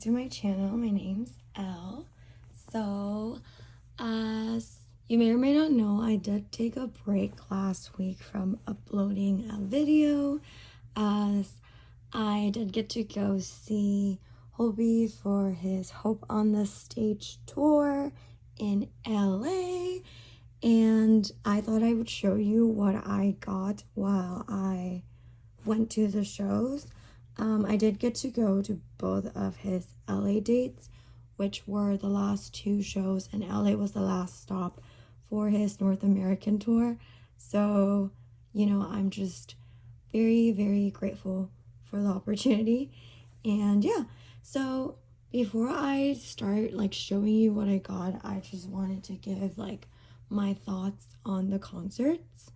to my channel. My name's Elle. So, as you may or may not know, I did take a break last week from uploading a video, as I did get to go see Hobi for his Hope on the Stage tour in LA, and I thought I would show you what I got while I went to the shows. I did get to go to both of his LA dates, which were the last two shows, and LA was the last stop for his North American tour. So, I'm just very, very grateful for the opportunity. And yeah, so before I start showing you what I got, I just wanted to give my thoughts on the concerts.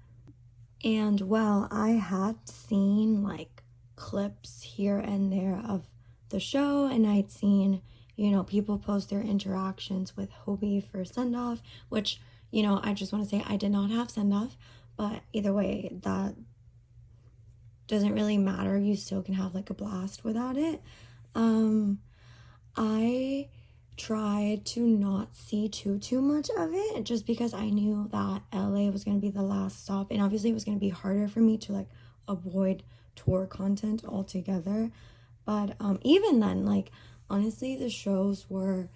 And while I had seen clips here and there of the show, and I'd seen people post their interactions with Hobi for send-off, which I just want to say I did not have send-off, but either way, that doesn't really matter. You still can have a blast without it. I tried to not see too much of it, just because I knew that LA was going to be the last stop, and obviously it was going to be harder for me to avoid tour content altogether. But even then, honestly, the shows were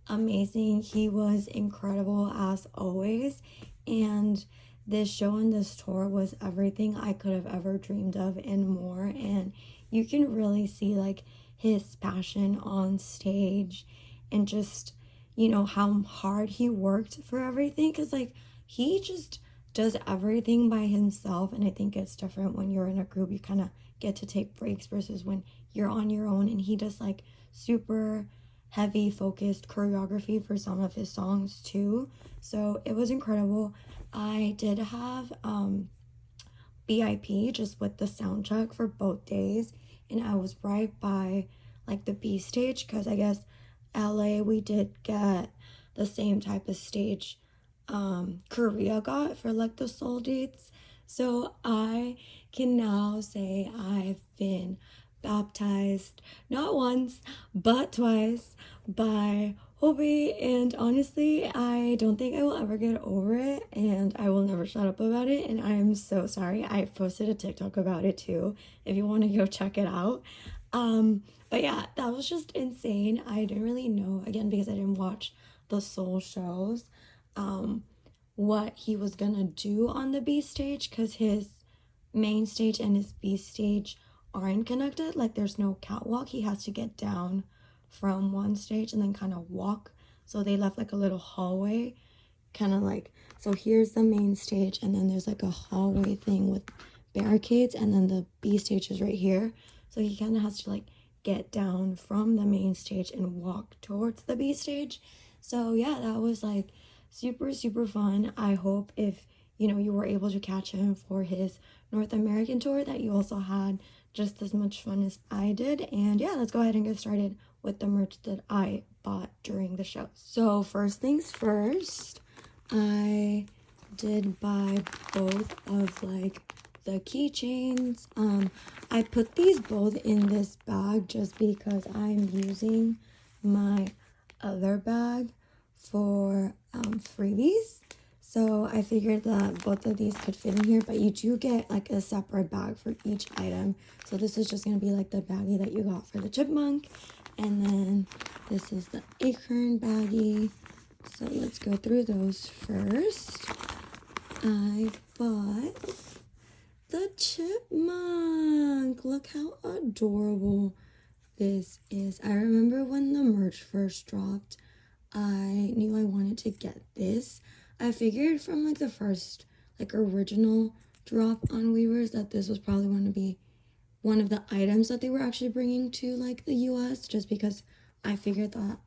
amazing. He was incredible as always, and this show and this tour was everything I could have ever dreamed of and more. And you can really see his passion on stage, and just how hard he worked for everything, because he just does everything by himself. And I think it's different when you're in a group. You kind of get to take breaks versus when you're on your own. And he does super heavy focused choreography for some of his songs too, so it was incredible. I did have VIP just with the sound check for both days, and I was right by the B stage, because I guess LA we did get the same type of stage Korea got for the Seoul dates. So I can now say I've been baptized not once but twice by Hobi, and honestly I don't think I will ever get over it, and I will never shut up about it. And I am so sorry. I posted a TikTok about it too if you want to go check it out. But yeah, that was just insane. I didn't really know, again, because I didn't watch the Seoul shows, what he was gonna do on the B stage, because his main stage and his B stage aren't connected. There's no catwalk. He has to get down from one stage and then kind of walk. So they left a little hallway, kind of so here's the main stage, and then there's a hallway thing with barricades, and then the B stage is right here. So he kind of has to get down from the main stage and walk towards the B stage. So yeah, that was super, super fun. I hope if you were able to catch him for his North American tour, that you also had just as much fun as I did. And yeah, let's go ahead and get started with the merch that I bought during the show. So first things first, I did buy both of the keychains. I put these both in this bag just because I'm using my other bag for freebies. So I figured that both of these could fit in here, but you do get a separate bag for each item. So this is just going to be the baggie that you got for the chipmunk. And then this is the acorn baggie. So let's go through those first. I bought the chipmunk. Look how adorable this is. I remember when the merch first dropped, I knew I wanted to get this. I figured from the first original drop on Weavers that this was probably going to be one of the items that they were actually bringing to the US, just because I figured that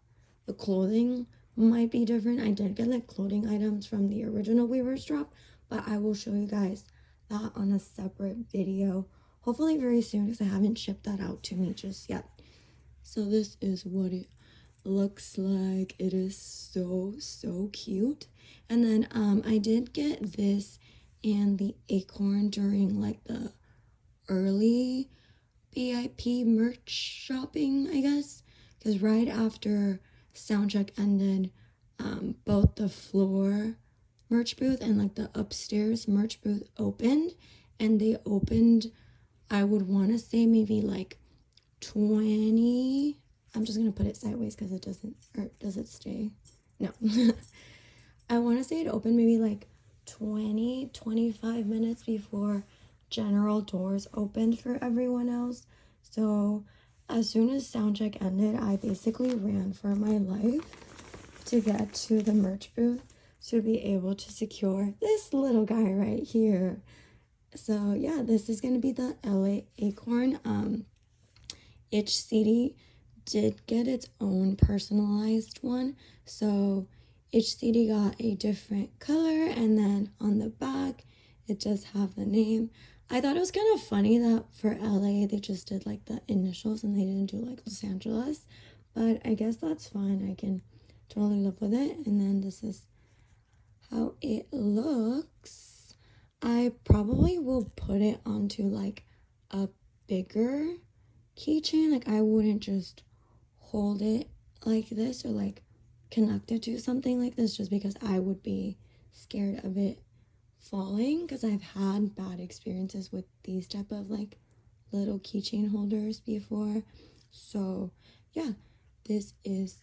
the clothing might be different. I did get clothing items from the original Weavers drop, but I will show you guys that on a separate video, hopefully very soon, because I haven't shipped that out to me just yet. So this is what it looks like. It is so cute. And then I did get this and the acorn during the early VIP merch shopping, I guess, because right after soundcheck ended, both the floor merch booth and like the upstairs merch booth opened, and they opened, I would want to say maybe like 20, I'm just gonna put it sideways because it doesn't, or does it stay? No. I want to say it opened maybe like 25 minutes before general doors opened for everyone else. So as soon as soundcheck ended, I basically ran for my life to get to the merch booth to be able to secure this little guy right here. So yeah, this is going to be the LA Acorn. Each CD did get its own personalized one. So each CD got a different color, and then on the back, it does have the name. I thought it was kind of funny that for LA, they just did like the initials and they didn't do like Los Angeles. But I guess that's fine. I can totally live with it. And then this is how it looks. I probably will put it onto like a bigger keychain. Like I wouldn't just hold it like this or like connect it to something like this, just because I would be scared of it falling, because I've had bad experiences with these type of like little keychain holders before. So yeah, this is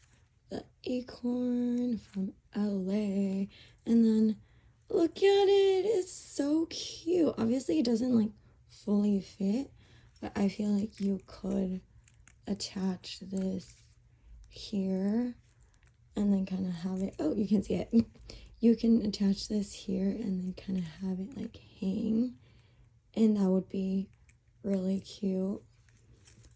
the Acorn from LA. And then look at it, it's so cute. Obviously it doesn't like fully fit, but I feel like you could attach this here and then kind of have it, oh, you can see it. You can attach this here and then kind of have it like hang, and that would be really cute.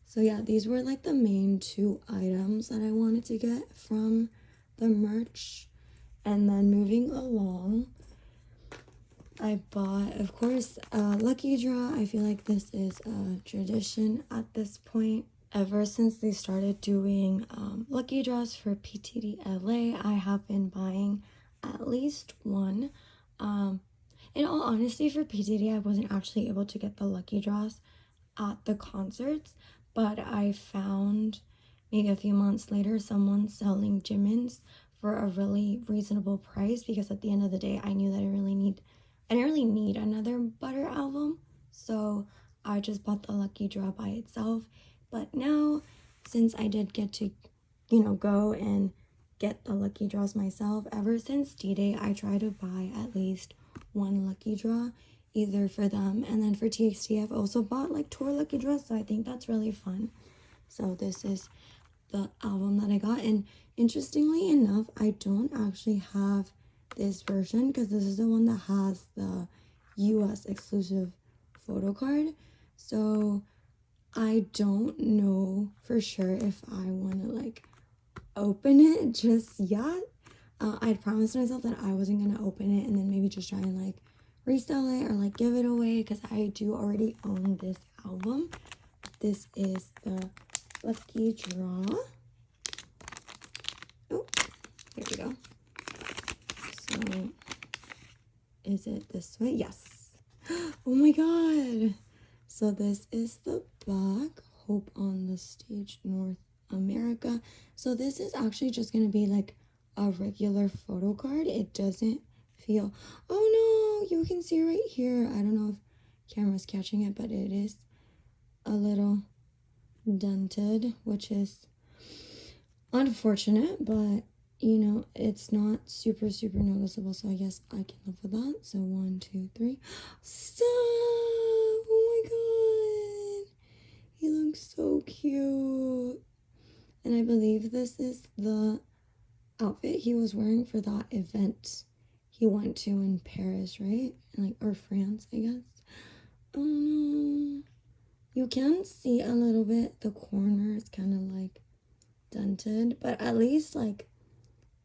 So yeah, these were like the main two items that I wanted to get from the merch. And then moving along, I bought, of course, a lucky draw. I feel like this is a tradition at this point. Ever since they started doing lucky draws for PTD LA, I have been buying at least one. In all honesty, for PTD, I wasn't actually able to get the lucky draws at the concerts, but I found maybe a few months later someone selling Jimin's for a really reasonable price, because at the end of the day, I knew that I didn't really need another Butter album, so I just bought the lucky draw by itself. But now, since I did get to, go and get the lucky draws myself, ever since D-Day, I try to buy at least one lucky draw, either for them, and then for TXT, I've also bought like tour lucky draws, so I think that's really fun. So this is the album that I got, and interestingly enough, I don't actually have this version, because this is the one that has the US exclusive photo card. So I don't know for sure if I want to like open it just yet. I'd promised myself that I wasn't going to open it and then maybe just try and like resell it or like give it away, because I do already own this album. This is the lucky draw. Oh, there we go. So is it this way? Yes. Oh my god. So this is the back. Hope on the Stage North America. So this is actually just going to be like a regular photo card. It doesn't feel, oh no, you can see right here, I don't know if camera's catching it, but it is a little dented, which is unfortunate, but it's not super noticeable, so I guess I can live with that. So 1, 2, 3. Stop! Oh my god, he looks so cute. And I believe this is the outfit he was wearing for that event he went to in Paris, right? Or France, I guess. Oh no, you can see a little bit, the corner is kind of like dented, but at least like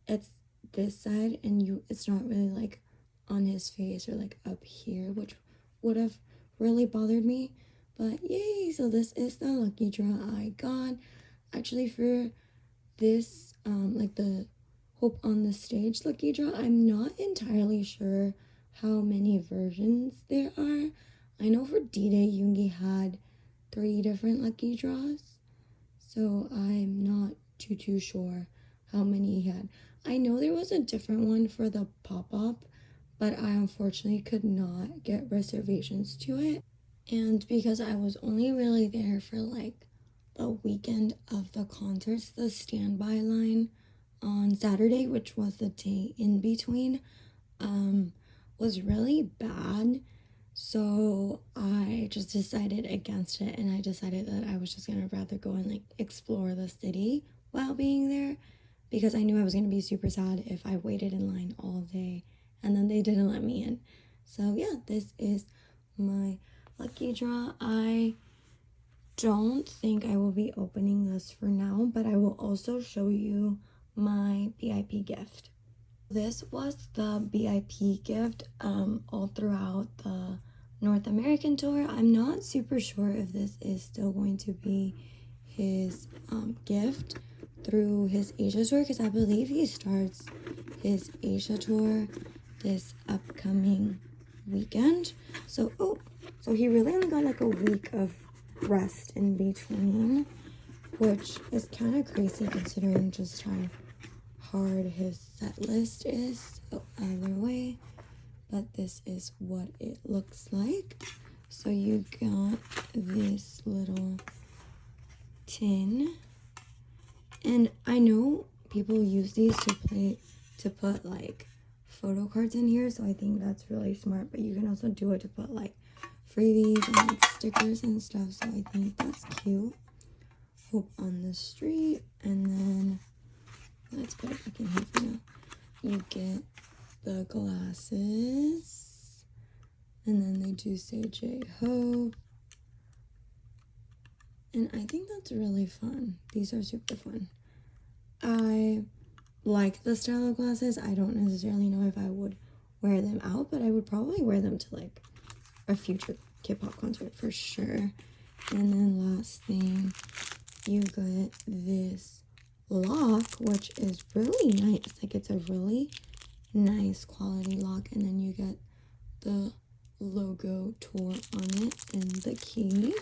it's this side, and it's not really like on his face or like up here, which would have really bothered me. But yay, so this is the lucky draw I got. Actually, for this like the Hope on the Stage lucky draw, I'm not entirely sure how many versions there are. I know for D-Day, Yoongi had 3 different lucky draws, so I'm not too sure how many he had. I know there was a different one for the pop-up, but I unfortunately could not get reservations to it. And because I was only really there for like the weekend of the concerts, the standby line on Saturday, which was the day in between, was really bad. So I just decided against it, and I decided that I was just gonna rather go and like explore the city while being there, because I knew I was gonna be super sad if I waited in line all day and then they didn't let me in. So yeah, this is my lucky draw. I don't think I will be opening this for now, but I will also show you my BIP gift. This was the BIP gift all throughout the North American tour. I'm not super sure if this is still going to be his gift through his Asia tour, because I believe he starts his Asia tour this upcoming weekend. So he really only got like a week of rest in between, which is kind of crazy considering just how hard his set list is. So either way, but this is what it looks like. So you got this little tin, and I know people use these to put like photo cards in here, so I think that's really smart. But you can also do it to put like freebies and like stickers and stuff, so I think that's cute. Hope on the Street, and then let's put it back in here for now. You get the glasses, and then they do say J-Hope, and I think that's really fun. These are super fun. I like the style of glasses. I don't necessarily know if I would wear them out, but I would probably wear them to like a future K-pop concert for sure. And then last thing, you get this lock, which is really nice. Like, it's a really nice quality lock, and then you get the logo tour on it and the key.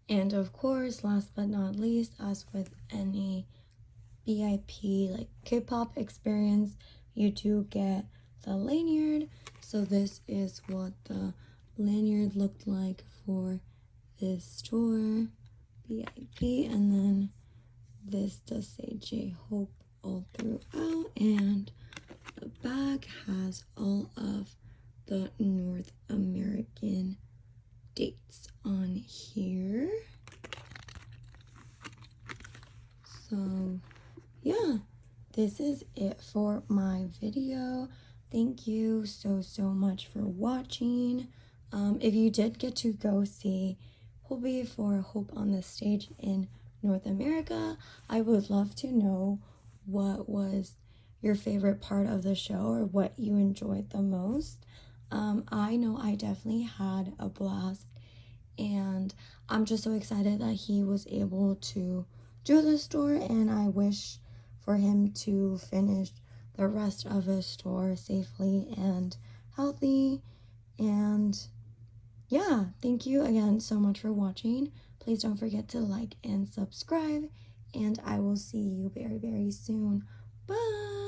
And of course, last but not least, as with any BIP like K-pop experience, you do get the lanyard. So this is what the lanyard looked like for this tour, BIP, and then this does say J-Hope all throughout, and the bag has all of the North American dates on here. So yeah, this is it for my video. Thank you so much for watching. If you did get to go see Hobi for Hope on the Stage in North America, I would love to know what was your favorite part of the show or what you enjoyed the most. I know I definitely had a blast, and I'm just so excited that he was able to do this tour, and I wish for him to finish the rest of his tour safely and healthy. And yeah, thank you again so much for watching. Please don't forget to like and subscribe, and I will see you very soon. Bye.